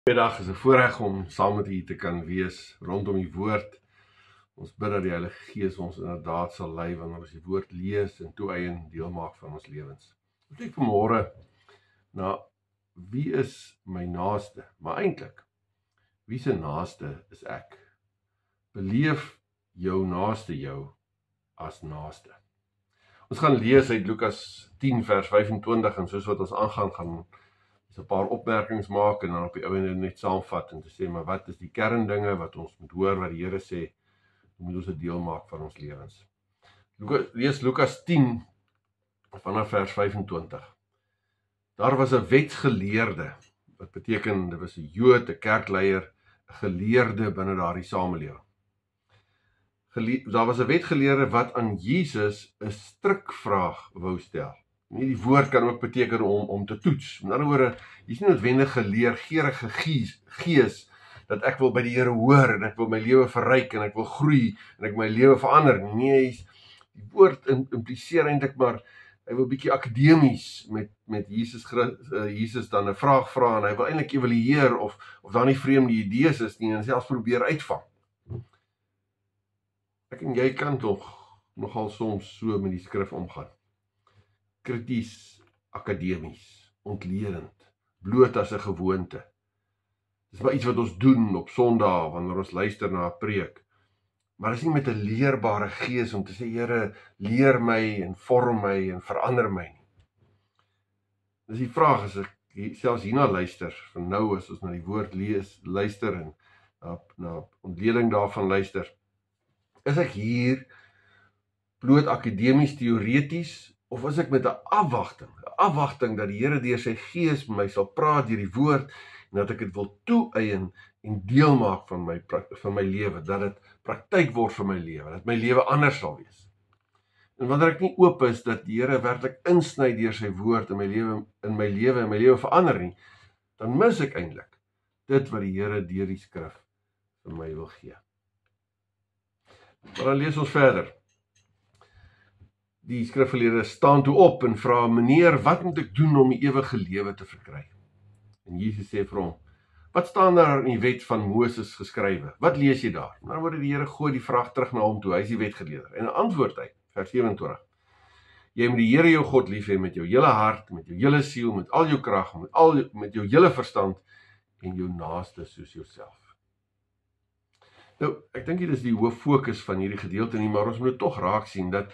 Goeiedag, is 'n voorreg om saam met u te kan wees rondom die woord. Ons bid dat die Heilige Gees ons inderdaad sal lei wanneer ons die woord lees en toeëien deel maak van ons lewens. Ons kyk vanmôre na wie is my naaste, maar eintlik, wie se naaste is ek? Beleef jou naaste jou as naaste. Ons gaan lees uit Lukas 10 vers 25 en soos wat ons gaan is 'n paar opmerkings maak en dan op die einde net saamvat en te sê, maar wat is die kerndinge wat ons moet hoor wat die Here sê, moet ons 'n deel maak van ons lewens. Lees Lukas 10 vanaf vers 25. Daar was 'n wetsgeleerde, wat beteken, dit was 'n Jood, 'n kerkleier, 'n geleerde binne daardie samelewing. Daar was 'n wetgeleerde wat aan Jesus 'n strikvraag wou stel. Die woord kan ook beteken om te toets. Met ander woorde, jy is nie noodwendig geleergierige gees, dat ek wil by die Here hoor, en ek wil my lewe verryk, en ek wil groei, en ek my lewe verander. Nee, die woord impliseer eintlik maar, hy wil bietjie akademies met Jesus dan 'n vraag vra, en hy wil eintlik evalueer of daar nie vreemde idees is nie, en selfs probeer uitvang. Ek en jy kan nogal soms so met die skrif omgaan. Krities, akademies, ontledend, bloot as 'n gewoonte. Dis maar iets wat ons doen op Sondag wanneer ons luister na 'n preek. Maar dis nie met 'n leerbare gees om te sê, Here, leer my en vorm my en verander my nie. Dis die vraag as ek selfs hierna luister, van nou as ons na die woord luister en na ontleding daarvan luister, is ek hier bloot akademies, teoreties, of is ek met 'n afwagting dat die Here deur sy gees met my sal praat deur die woord, en dat ek dit wil toeëien en deel maak van my lewe, dat dit praktyk word vir my lewe, dat my lewe anders sal wees. En wanneer ek nie oop is dat die Here werklik insny deur sy woord in my lewe verander nie, dan mis ek eintlik dit wat die Here deur die skrif vir my wil gee. Maar dan lees ons verder. Die skrifgeleerde staan toe op en vra, meneer, wat moet ek doen om die ewige lewe te verkry? En Jesus sê vir hom, wat staan daar in die wet van Moses geskrywe? Wat lees jy daar? Dan word die Here gooi die vraag terug na hom toe, hy is die wetgeleerde. En antwoord hy, vers 27, jy moet die Here jou God lief hê met jou hele hart, met jou hele siel, met al jou krag, met jou hele verstand, en jou naaste soos jouself. Nou, ek dink dit is die hoof fokus van hierdie gedeelte nie, maar ons moet tog raak sien dat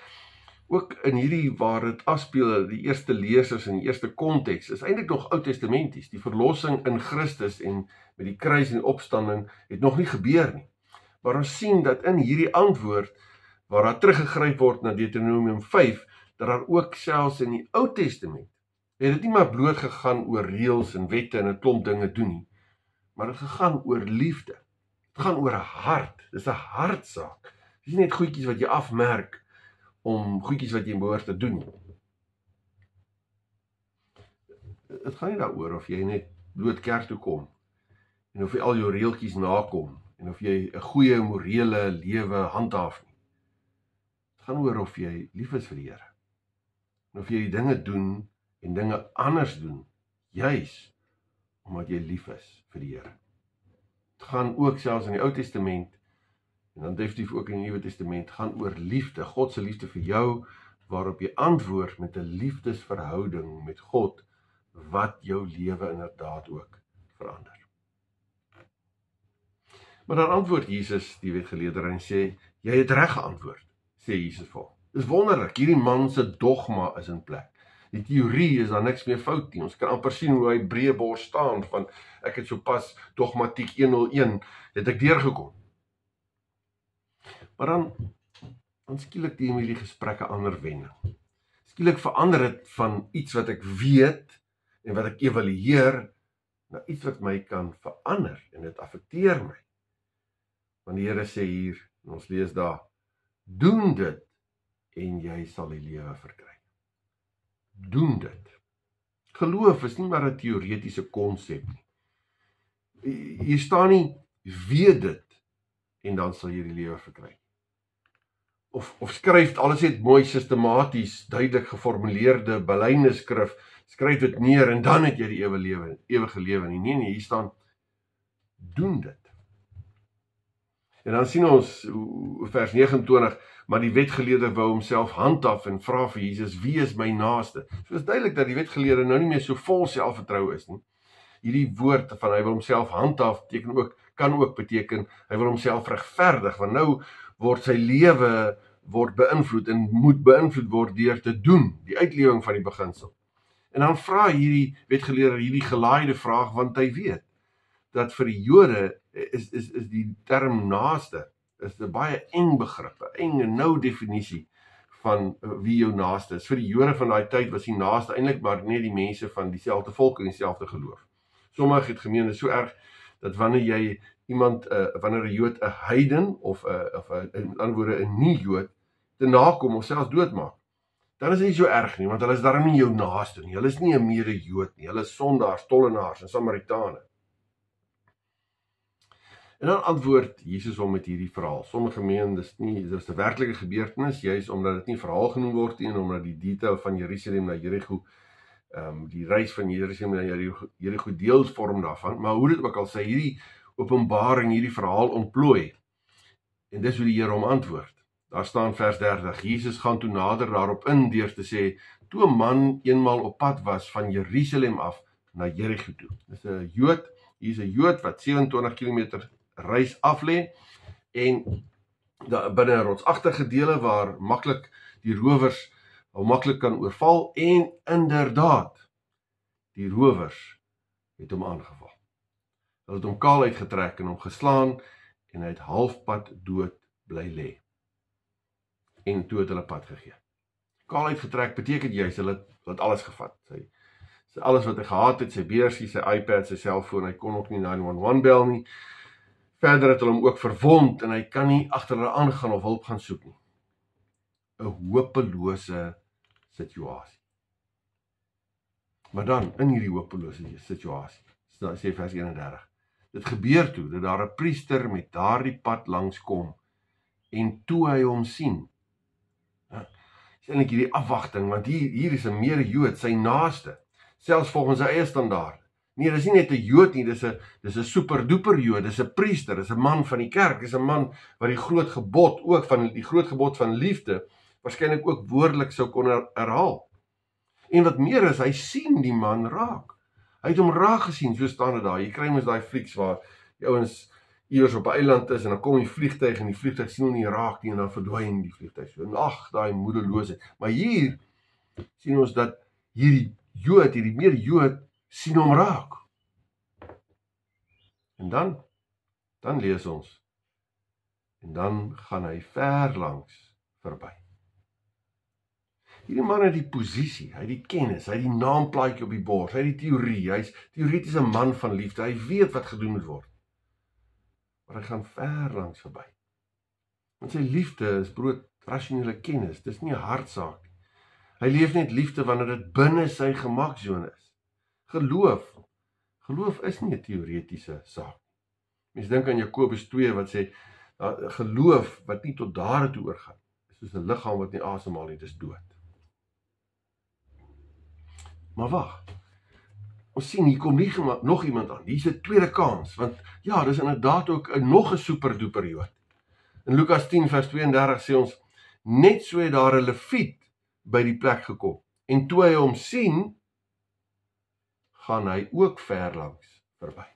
ook in hierdie waar dit afspeel, die eerste lesers en die eerste konteks, is eintlik nog oud-testamenties. Die verlossing in Christus en met die kruis en die opstanding het nog nie gebeur nie. Maar ons sien dat in hierdie antwoord, waar daar teruggegryp word na Deuteronomium 5, dat daar ook selfs in die Ou Testament, het dit nie maar bloot gegaan oor reëls en wette en 'n klomp dinge doen nie, maar het gegaan oor liefde. Het gaan oor 'n hart, dis 'n hartsaak. Dis nie net goedjies wat jy afmerk, om goedjies wat jy behoort te doen. Het gaan nie daaroor of jy net bloot kerk toe kom, en of jy al jou reeltjies nakom, en of jy 'n goeie morele lewe handhaaf nie. Het gaan oor of jy lief is vir die Here, en of jy die dinge doen, en dinge anders doen, juis, omdat jy lief is vir die Here. Het gaan ook selfs in die Ou Testament, en dan definitief ook in die Nuwe Testament, gaan oor liefde, God se liefde vir jou, waarop jy antwoord met 'n liefdesverhouding met God, wat jou lewe inderdaad ook verander. Maar dan antwoord Jesus die wetgeleerde en sê, jy het reg geantwoord, sê Jesus vir hom. Dis wonderlik, hierdie man se dogma is in plek. Die teorie is daar niks meer fout nie. Ons kan amper sien hoe hy breë bors staan, van ek het sopas dogmatiek 101, het ek deurgekom. Maar dan skielik neem hierdie gesprekke ander wending. Skielik verander dit van iets wat ek weet en wat ek evalueer, na iets wat my kan verander en dit affekteer my. Want die Here sê hier, en ons lees daar, doen dit en jy sal die lewe verkry. Doen dit. Geloof is nie maar 'n teoretiese konsep nie. Hier staan nie, weet dit en dan sal jy die lewe verkry. Of skryf alles net mooi sistematies, duidelik geformuleerde belydenisskrif, skryf dit neer en dan het jy die ewige lewe nie. Nee, hier staan, doen dit. En dan sien ons vers 29, maar die wetgeleerde wou homself handhaaf en vra vir Jesus, wie is my naaste? So is duidelik dat die wetgeleerde nou nie meer so vol selfvertroue is nie. Hierdie woord van hy wil homself handhaaf kan ook beteken, hy wil homself regverdig, want nou word sy lewe beïnvloed en moet beïnvloed word deur te doen, die uitlewing van die beginsel. En dan vra hierdie wetgeleerde hierdie gelaaide vraag, want hy weet dat vir die Jode is die term naaste, is 'n baie eng begrip, 'n eng en nou definisie van wie jou naaste is. Vir die Jode van daai tyd was die naaste eintlik maar net die mense van dieselfde volk en dieselfde geloof. Sommige het gemeen is so erg dat wanneer jy wanneer 'n Jood 'n heiden of in ander woorde 'n nie-Jood te nakom of selfs doodmaak, dan is dit nie so erg nie, want hulle is daarom nie jou naaste nie. Hulle is nie 'n mede-Jood nie. Hulle is sondaars, tollenaars en Samaritane. En dan antwoord Jesus hom met hierdie verhaal. Sommige meen dis 'n werklike gebeurtenis, juis omdat dit nie verhaal genoem word nie en omdat die detail van Jerusalem na Jerigo, die reis van Jerusalem na Jerigo deel vorm daarvan, maar hoe dit ook al sê, hierdie openbaring, hierdie verhaal ontplooi. En dis hoe die Here hom antwoord. Daar staan vers 30, Jesus gaan toe nader daarop in deur te sê, toe 'n man eenmaal op pad was van Jerusalem af na Jerigo toe. Dis 'n Jood, hier's 'n Jood wat 27 km reis af lê en binne 'n rotsagtige dele waar maklik die rowers maklik kan oorval en inderdaad die rowers het hom aangeval. Hulle het hom kaal uitgetrek en hom geslaan en hy het halfpad dood bly lê. En toe het hulle pad gegee. Kaal uitgetrek beteken juist hulle het alles gevat. Sy alles wat hy gehad het, sy beursie, sy iPad, sy selfoon, hy kon ook nie 911 bel nie. Verder het hulle hom ook verwond en hy kan nie agter hulle aangaan of hulp gaan soek nie. 'n hopelose situasie. Maar dan, in hierdie hopelose situasie, sê vers 31, dit gebeur toe, dat daar 'n priester met daardie pad langs kom, en toe hy hom sien, is eintlik hierdie afwagting, want hier is 'n mede-Jood, sy naaste, selfs volgens sy eie standaard. Nee, dis nie net 'n Jood nie, dis 'n super-duper Jood, dis 'n priester, dis 'n man van die kerk, dis 'n man wat die groot gebod van liefde, waarskynlik ook woordelik sou kon herhaal. En wat meer is, hy sien die man raak. Hy het hom raak gesien, so staan dit daar. Jy kry mens daai flieks waar die ouens iewers op 'n eiland is en dan kom die vliegtuig en die vliegtuig sien hom nie raak nie en dan verdwyn die vliegtuig so. En ag, daai moedeloosheid. Maar hier sien ons dat hierdie Jood, hierdie mede-Jood sien hom raak. En dan lees ons. En dan gaan hy ver langs verby. Hierdie man het die posisie, hy het die kennis, hy het die naamplaatjie op die bors, hy het die teorie, hy is teoreties 'n man van liefde, hy weet wat gedoen moet word. Maar hy gaan ver langs verby. Want sy liefde is brood rasionele kennis, dis nie 'n hartsaak nie. Hy leef net liefde wanneer dit binne sy gemaksone is. Geloof is nie 'n teoretiese saak. Mens dink aan Jakobus 2 wat sê, geloof wat nie tot dade toe oorgaan, is soos 'n liggaam wat nie asemhaal nie, dis dood. Maar wag, ons sien, hier kom nie nog iemand aan, hier is 'n tweede kans, want ja, dis inderdaad ook nog 'n super-duper Jood. In Lukas 10 vers 32 sê ons, net so het daar 'n leviet by die plek gekom, en toe hy hom sien, gaan hy ook ver langs verby.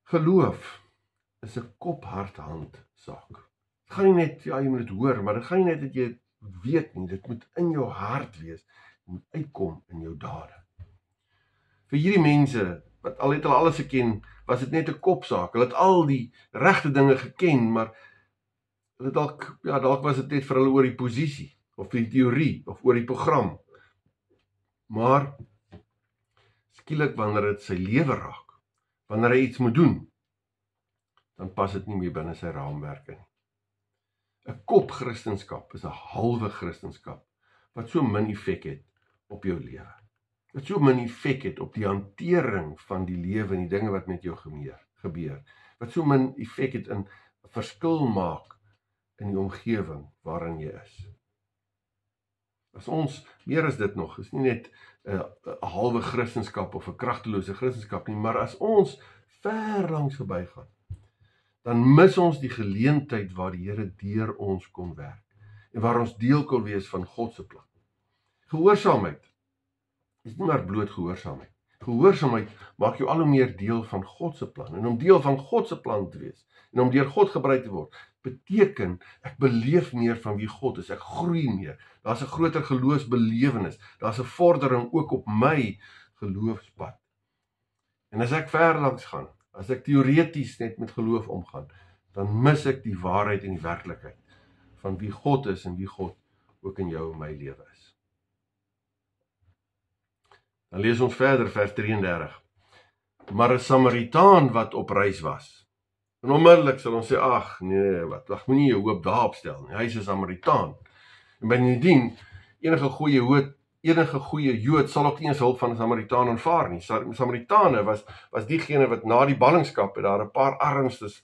Geloof is 'n kop-hart-hand saak. Dit gaan nie net, ja, jy moet dit hoor, maar dit gaan nie net dat jy weet nie, dit moet in jou hart wees, dit moet uitkom in jou dade. Vir hierdie mense, wat al het hulle alles geken, was dit net 'n kopsaak, hulle het al die regte dinge geken, maar hulle dalk was dit net vir hulle oor die posisie, of die teorie, of oor die program. Maar, skielik wanneer dit sy lewe raak, wanneer hy iets moet doen, dan pas dit nie meer binne sy raamwerke nie. 'n kop Christenskap is 'n halwe Christenskap, wat so min effek het op jou lewe. Wat so min effek het op die hantering van die lewe en die dinge wat met jou gebeur. Wat so min effek het in verskil maak in die omgewing waarin jy is. As ons, meer as dit nog, is nie net halwe Christendom of 'n kragtelose Christendom nie, maar as ons ver langs verbygaan, dan mis ons die geleentheid waar die Here deur ons kon werk en waar ons deel kon wees van God se plan. Gehoorsaamheid is nie maar bloot gehoorsaamheid. Gehoorsaamheid maak jou al hoe meer deel van God se plan. En om deel van God se plan te wees en om deur God gebruik te word, beteken ek beleef meer van wie God is. Ek groei meer. Daar's 'n groter geloofsbelewenis. Daar's 'n vordering ook op my geloofspad. En as ek ver langs gaan, as ek teoreties net met geloof omgaan, dan mis ek die waarheid en die werklikheid van wie God is en wie God ook in jou en my lewe is. Dan lees ons verder, vers 33. Maar 'n Samaritaan wat op reis was. En onmiddellik sal ons sê, ag nee, wat moenie jou hoop daarop stel nie. Hy is 'n Samaritaan. En bovendien, enige goeie Jood sal ook nie eens hulp van 'n Samaritaan aanvaar nie. Samaritane was diegene wat na die ballingskap het daar 'n paar armstes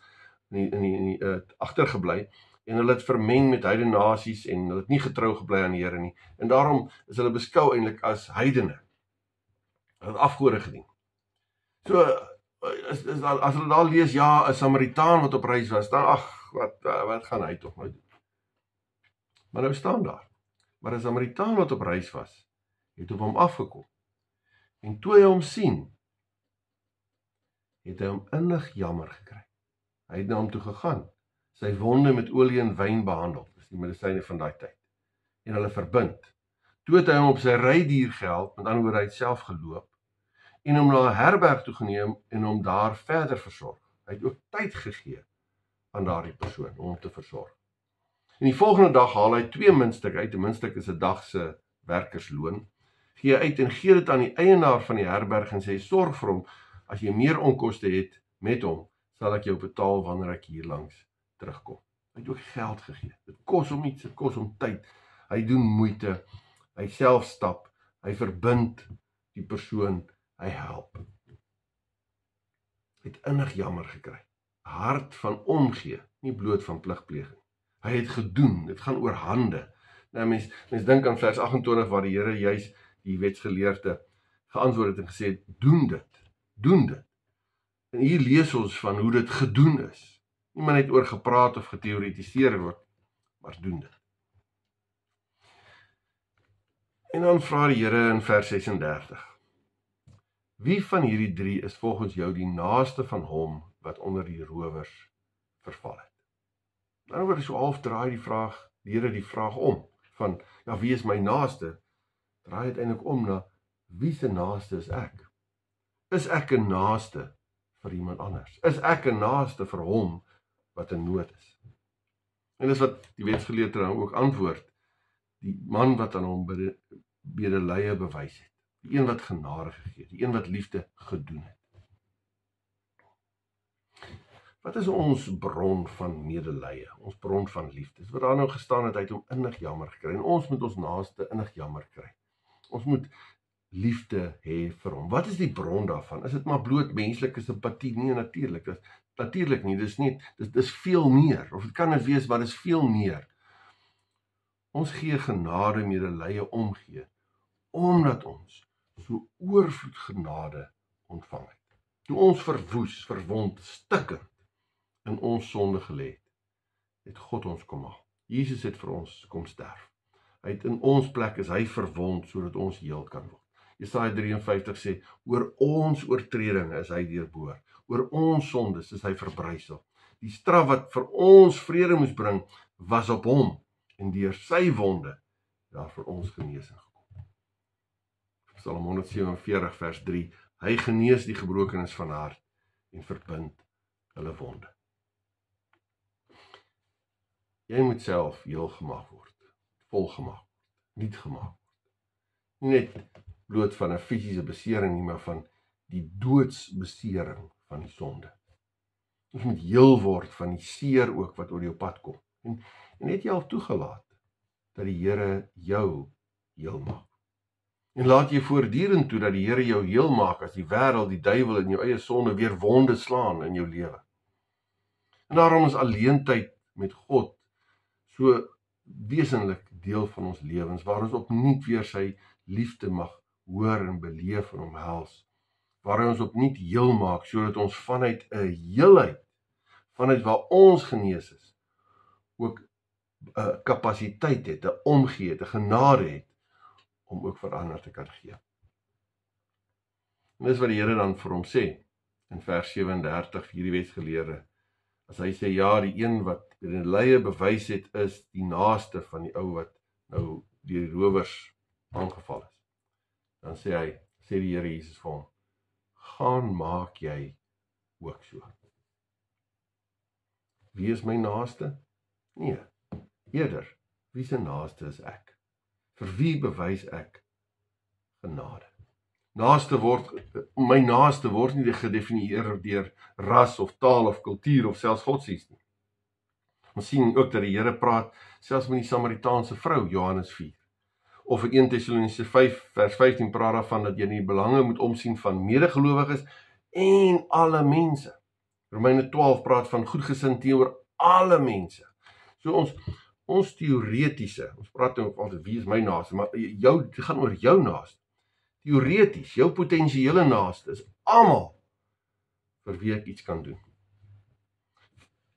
agtergebly en hulle het vermeng met heidene nasies en hulle het nie getrou gebly aan die Here nie. En daarom is hulle beskou eintlik as heidene. Hulle het afgode gedien. So as hulle daar lees, ja, 'n Samaritaan wat op reis was, dan wat gaan hy tog nou doen? Maar nou staan daar, maar 'n Samaritaan wat op reis was, het op hom afgekom. En toe hy hom sien, het hy hom innig jammer gekry. Hy het na hom toe gegaan, sy wonde met olie en wyn behandel, dis die medisyne van daai tyd, en hulle verbind. Toe het hy hom op sy rydier gehelp, met ander woorde, hy het self geloop, en hom na 'n herberg toe geneem en hom daar verder versorg. Hy het ook tyd gegee aan daardie persoon om hom te versorg. En die volgende dag haal hy 2 muntstukke uit. 'n muntstuk is 'n dag se werkersloon. Gee uit en gee dit aan die eienaar van die herberg en sê, sorg vir hom, as jy meer onkoste het met hom, sal ek jou betaal wanneer ek hier langs terugkom. Hy het ook geld gegee. Dit kos hom iets, dit kos hom tyd. Hy doen moeite, hy self stap, hy verbind die persoon, hy help. Hy het innig jammer gekry. 'n Hart van omgee, nie bloot van pligpleging. Hy het gedoen, dit gaan oor hande. Nou mens dink aan vers 28 waar die Here juis die wetsgeleerde geantwoord het en gesê het, doen dit. En hier lees ons van hoe dit gedoen is. Nie maar net oor gepraat of geteoretiseer word, maar doen dit. En dan vra die Here in vers 36. Wie van hierdie 3 is volgens jou die naaste van hom wat onder die rowers verval het? Dan word so half draai die Here die vraag om, van, ja, wie is my naaste? Draai het eintlik om na, wie se naaste is ek? Is ek 'n naaste vir iemand anders? Is ek 'n naaste vir hom wat in nood is? En dis wat die wetsgeleerde dan ook antwoord, die man wat aan hom bedelee bewys het, die een wat genade gegee het, die een wat liefde gedoen het. Wat is ons bron van medelee, ons bron van liefde? Wat daar nou gestaan het, hy het hom innig jammer gekry, en ons moet ons naaste innig jammer kry. Ons moet liefde hê vir hom. Wat is die bron daarvan? Is dit maar bloot menslike simpatie? Nee, natuurlijk nie, dis veel meer, of dit kan dit wees, maar dis veel meer. Ons gee genade, medelee, omgee, omdat ons so oorvloed genade ontvang het. Toe ons verwoes, verwond, stikkend in ons sonde gelê het God ons kom haal. Jesus het vir ons kom sterf. Hy het in ons plek is hy verwond, sodat ons heel kan word. Jesaja 53 sê, oor ons oortredinge is hy deurboor, oor ons sondes is hy verbrysel. Die straf wat vir ons vrede moes bring, was op hom, en deur sy wonde, daar vir ons genesing gekom. Psalm 147 vers 3, hy genees die gebrokenes van hart, en verbind hulle wonde. Jy moet self heel gemaak word, volgemaak word, nuut gemaak word. Nie net bloot van 'n fisiese besering nie, maar van die doodsbesering van die sonde. Ons moet heel word van die seer ook wat oor jou pad kom. En het jy al toegelaat dat die Here jou heel maak. En laat jy voortdurend toe dat die Here jou heel maak as die wêreld, die duiwel en jou eie sonde weer wonde slaan in jou lewe. En daarom is alleentyd met God so wesenlik deel van ons lewens, waar ons opnuut weer sy liefde mag hoor en beleef en omhels, waar hy ons opnuut heel maak, sodat ons vanuit 'n heelheid, vanuit waar ons genees is, ook 'n kapasiteit het, 'n omgee het, 'n genade het, om ook verander te kan gee. En dis wat die Here dan vir hom sê, in vers 37 vir hierdie wetsgeleerde, as hy sê, ja, die een wat in die leie bewys het, is die naaste van die ou wat nou deur die rowers aangeval is. Dan sê die Here Jesus vir hom, gaan maak jy ook so. Wie is my naaste? Nee, eerder, wie se naaste is ek? Vir wie bewys ek genade? My naaste word nie gedefinieer deur ras of taal of kultuur of selfs godsdienst nie. Ons sien ook dat die Here praat selfs met die Samaritaanse vrou, Johannes 4. Of in 1 Tessalonisense 5 vers 15 praat daarvan dat jy die belange moet omsien van medegelowiges en alle mense. Romeine 12 praat van goedgesind teenoor alle mense. So ons teoretiese, ons praat nou altyd wie is my naaste, maar dit gaan oor jou naaste. Teoreties, jou potensiële naaste is almal vir wie ek iets kan doen.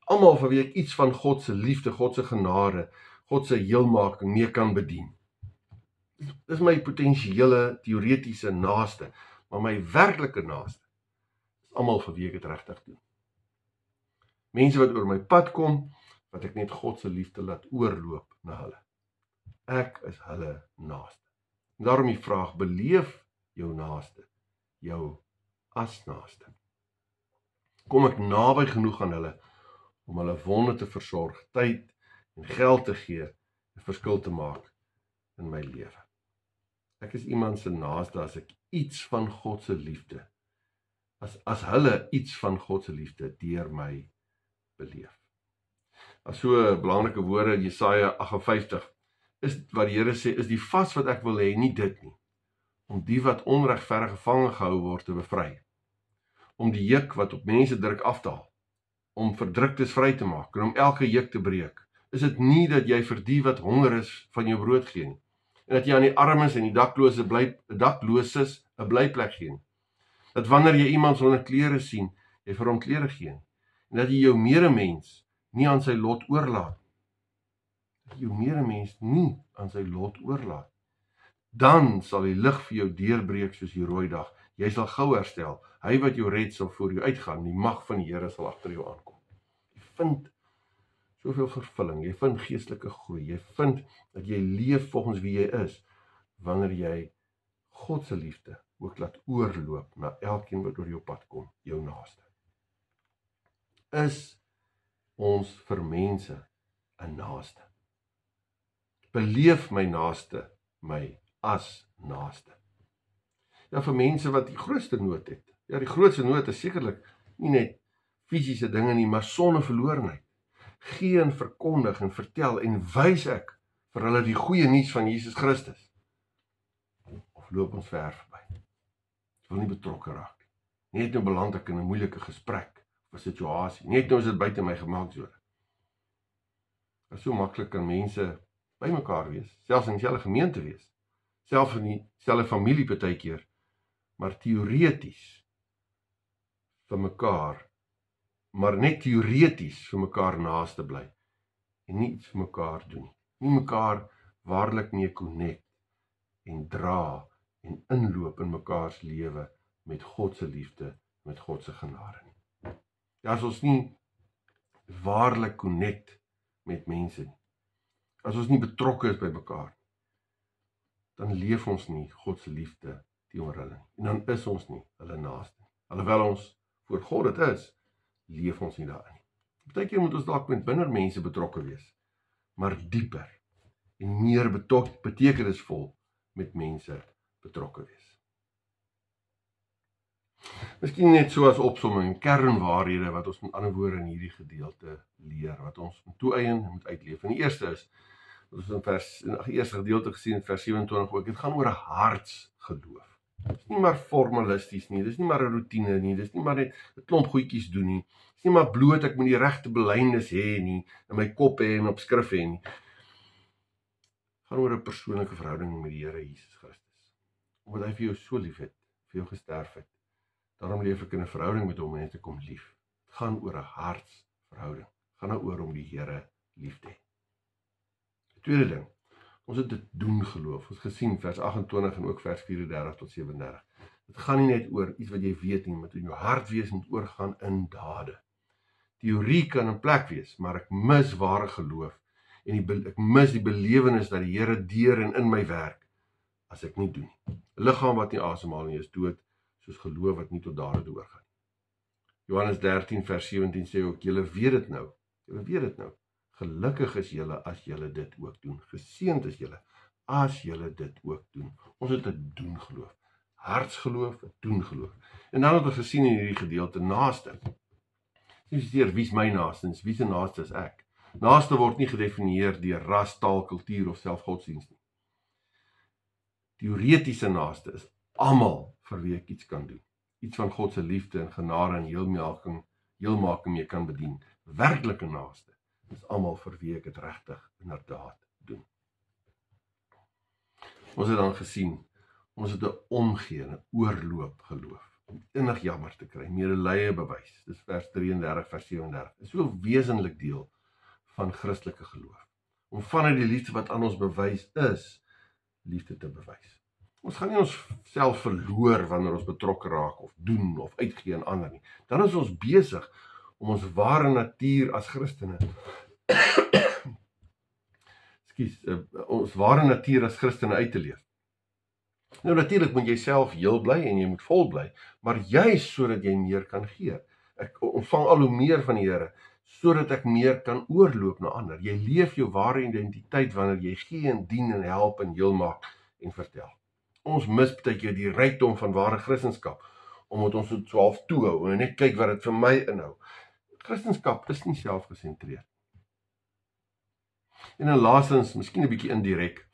Almal vir wie ek iets van God se liefde, God se genade, God se heelmaking mee kan bedien. Dis my potensiële teoretiese naaste, maar my werklike naaste is almal vir wie ek dit regtig doen. Mense wat oor my pad kom, wat ek net God se liefde laat oorloop na hulle. Ek is hulle naaste. En daarom die vraag, beleef jou naaste, jou as naaste. Kom ek naby genoeg aan hulle, om hulle wonde te versorg, tyd en geld te gee, 'n verskil te maak in my lewe. Ek is iemand se naaste as ek iets van God se liefde, as hulle iets van God se liefde deur my beleef. As so belangrike woorde in Jesaja 58, is wat die Here sê, is die vas wat ek wil hê, nie dit nie, om die wat onregverdig gevange gehou word te bevry, om die juk wat op mense druk af te haal, om verdruktes vry te maak, en om elke juk te breek. Is dit nie dat jy vir die wat honger is van jou brood gee nie, en dat jy aan die armes en die dakloses 'n blyplek gee nie, dat wanneer jy iemand sonder klere sien, jy vir hom klere gee nie, en dat jy jou medemens nie aan sy lot oorlaat. Dan sal die lig vir jou deurbreek soos die rooi dag. Jy sal gou herstel. Hy wat jou red sal voor jou uitgaan. Die mag van die Here sal agter jou aankom. Jy vind soveel vervulling. Jy vind geestelike groei. Jy vind dat jy leef volgens wie jy is, wanneer jy God se liefde ook laat oorloop na elkeen wat oor jou pad kom, jou naaste. Is ons vir mense 'n naaste? Beleef my naaste my as naaste. Ja, vir mense wat die grootste nood het. Ja, die grootste nood is sekerlik nie net fisiese dinge nie, maar sonneverlorenheid. Gee en verkondig en vertel en wys ek vir hulle die goeie nuus van Jesus Christus. Of loop ons ver verby? Ek wil nie betrokke raak nie. Net nou beland ek in 'n moeilike gesprek of 'n situasie. Net nou is dit buite my gemaaksone. Dit is so maklik kan mense by mekaar wees, selfs in dieselfde gemeente wees, selfs in dieselfde familie partykeer, maar teoreties vir mekaar, maar net teoreties vir mekaar naaste bly, en nie iets vir mekaar doen nie. Nie mekaar waarlik mee connect, en dra, en inloop in mekaars lewe, met God se liefde, met God se genade nie. Ja, as ons nie waarlik connect met mense nie, as ons nie betrokke is by mekaar, dan leef ons nie God se liefde teenoor hulle nie. En dan is ons nie hulle naaste nie. Alhoewel ons voor God dit is, leef ons nie daarin nie. Partykeer moet ons dalk met minder mense betrokke wees, maar dieper en meer betekenisvol met mense betrokke wees. Miskien net so as opsomming, kernwaarhede wat ons met ander woorde in hierdie gedeelte leer, wat ons moet toeëien en moet uitleef. En die eerste is, wat ons in die eerste gedeelte gesien in vers 27 ook, dit gaan oor 'n hartsgeloof. Dit is nie maar formalisties nie, dit is nie maar 'n roetine nie, dit is nie maar net 'n klomp goedjies doen nie, dit is nie maar bloot ek moet die regte belydenis hê nie, in my kop hê en op skrif hê nie. Dit gaan oor 'n persoonlike verhouding met die Here Jesus Christus. omdat hy vir jou so lief het, vir jou gesterf het. Daarom leef ek in 'n verhouding met hom en het ek hom lief. Het gaan oor 'n hartsverhouding. Het gaan oor om die Here lief te hê. Die tweede ding, ons het dit doen geloof. Ons gesien vers 28 en ook vers 34 tot 37. Dit gaan nie net oor iets wat jy weet nie, maar in jou hart wees moet oorgaan in dade. Theorie kan in plek wees, maar ek mis ware geloof en ek mis die belewenis dat die Here deur en in my werk as ek nie doen nie. 'n Liggaam wat nie asemhaal nie is dood, soos geloof wat nie tot dade oorgaan. Johannes 13 vers 17 sê ook, julle weet dit nou. Julle weet dit nou. Gelukkig is julle as julle dit ook doen. Geseënd is julle as julle dit ook doen. Ons het 'n doen geloof. Hartsgeloof, 'n doen geloof. En dan het ons gesien in hierdie gedeelte naaste. Dis hier wie's my naaste en wie se naaste is ek. Naaste word nie gedefinieer deur ras, taal, kultuur of self godsdienst nie. Teoretiese naaste is almal vir wie ek iets kan doen. Iets van God se liefde en genade en heelmaking mee kan bedien. Werklike naaste is almal vir wie ek dit regtig inderdaad doen. Ons het dan gesien, ons het 'n omgee en 'n oorloop geloof. Om innig jammer te kry, medelee bewys. Dis vers 33, vers 37. Dit is so 'n wesenlik deel van Christelike geloof. Om vanuit die liefde wat aan ons bewys is, liefde te bewys. Ons gaan nie ons self verloor wanneer ons betrokke raak of doen of uitgee aan ander nie. Dan is ons besig om ons ware natuur as Christene ons ware natuur as Christene uit te leef. Nou natuurlik moet jy self heel bly en jy moet vol bly, maar juist sodat jy meer kan gee. Ek ontvang al hoe meer van die Here, sodat ek meer kan oorloop na ander. Jy leef jou ware identiteit wanneer jy gee en dien en help en heel maak en vertel. Ons mis baie keer die rykdom van ware Christendom, omdat ons dit so half toehou en net kyk wat dit vir my inhou. Christendom is nie selfgesentreerd. En dan laastens, miskien 'n bietjie indirek,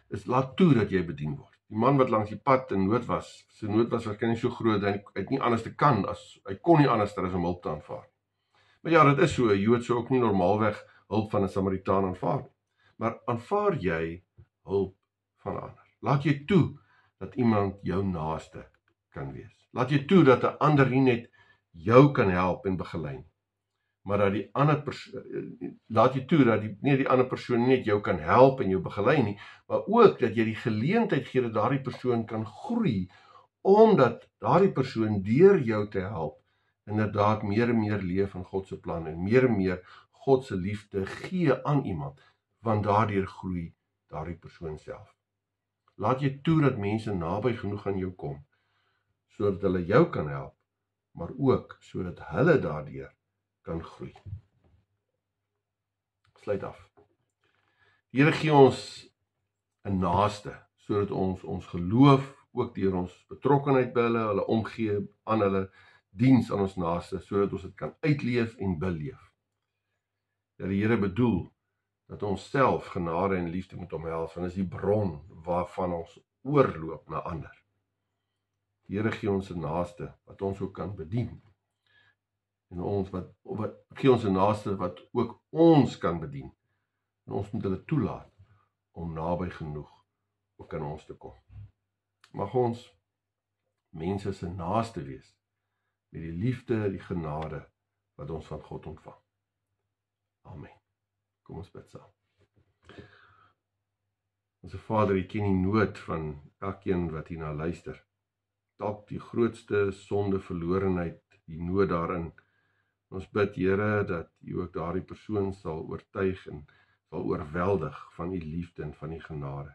is laat toe dat jy bedien word. Die man wat langs die pad in nood was, sy nood was waarskynlik so groot, hy het nie anders te kan, hy kon nie anders as om hulp te aanvaar. Maar ja, dit is so, 'n Jood sou ook nie normaalweg hulp van 'n Samaritaan aanvaar nie. Maar aanvaar jy hulp van ander? Laat jy toe dat iemand jou naaste kan wees. Laat jy toe dat 'n ander nie net jou kan help en begelei, maar dat die ander laat jy toe dat die ander persoon net jou kan help en jou begelei nie, maar ook dat jy die geleentheid gee dat daardie persoon kan groei, omdat daardie persoon deur jou te help inderdaad meer en meer leef in God se plan en meer God se liefde gee aan iemand, want daardeur groei daardie persoon self. Laat jy toe dat mense naby genoeg aan jou kom, sodat hulle jou kan help, maar ook sodat hulle daardeur kan groei. Sluit af. Die Here gee ons 'n naaste, sodat ons geloof, ook deur ons betrokkenheid by hulle omgee aan hulle, diens aan ons naaste, sodat ons dit kan uitleef en beleef. Dat die Here bedoel dat ons self genade en liefde moet omhels, want is die bron waarvan ons oorloop na ander. Die Here gee ons 'n naaste wat ons ook kan bedien. En ons gee ons 'n naaste wat ook ons kan bedien. En ons moet hulle toelaat om naby genoeg ook aan ons te kom. Mag ons mense se naaste wees met die liefde, die genade wat ons van God ontvang. Amen. Kom ons bid saam. Onse Vader, U ken die nood van elkeen wat hierna luister. Dalk die grootste sonde, verlorenheid, die nood daarin. Ons bid, Here, dat U ook daardie persoon sal oortuig en sal oorweldig van U liefde en van U genade.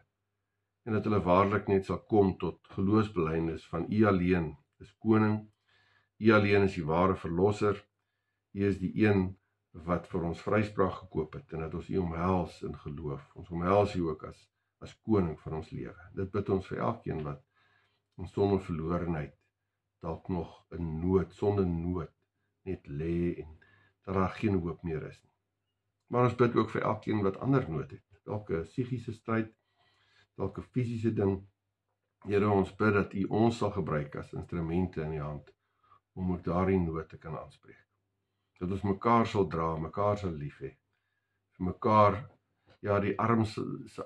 En dat hulle waarlik net sal kom tot geloofsbelijdenis van U alleen is koning, U alleen is die ware verlosser, U is die een wat vir ons vryspraak gekoop het, en dat ons U omhels in geloof. Ons omhels U ook as koning van ons lewe. Dit bid ons vir elkeen wat in sonder verlorenheid, dalk nog in nood, sonder nood, net lê en dat daar geen hoop meer is nie. Maar ons bid ook vir elkeen wat ander nood het, dalk 'n psigiese stryd, dalk 'n fisiese ding. Here, ons bid dat U ons sal gebruik as instrumente in die hand, om ook daardie nood te kan aanspreek. Dat ons mekaar sal dra, mekaar sal lief hê, vir mekaar, ja,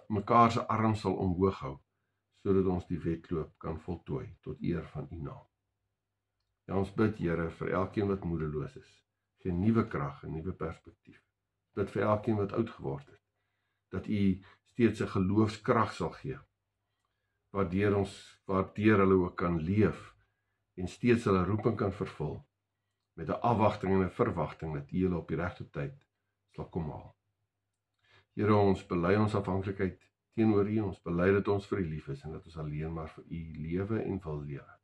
mekaar se arm sal omhoog hou, sodat ons die wedloop kan voltooi tot eer van U naam. Ja, ons bid, Here, vir elkeen wat moedeloos is, gee nuwe krag en nuwe perspektief. Bid vir elkeen wat oud geword het, dat U steeds 'n geloofskrag sal gee, waardeur hulle ook kan leef en steeds hulle roeping kan vervul, met 'n afwagting en 'n verwagting dat U hulle op die regte tyd sal kom haal. Here, ons bely ons afhanklikheid teenoor U, ons bely dat ons vir U lief is en dat ons alleen maar vir U lewe en wil lewe.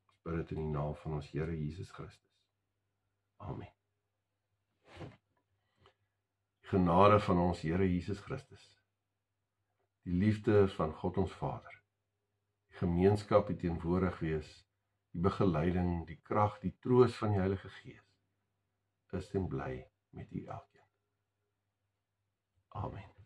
Ons bid dit in die naam van ons Here Jesus Christus. Amen. Die genade van ons Here Jesus Christus, die liefde van God ons Vader, die gemeenskap, die teenwoordig wees, die begeleiding, die krag, die troos van die Heilige Gees, is en bly met U elkeen. Amen.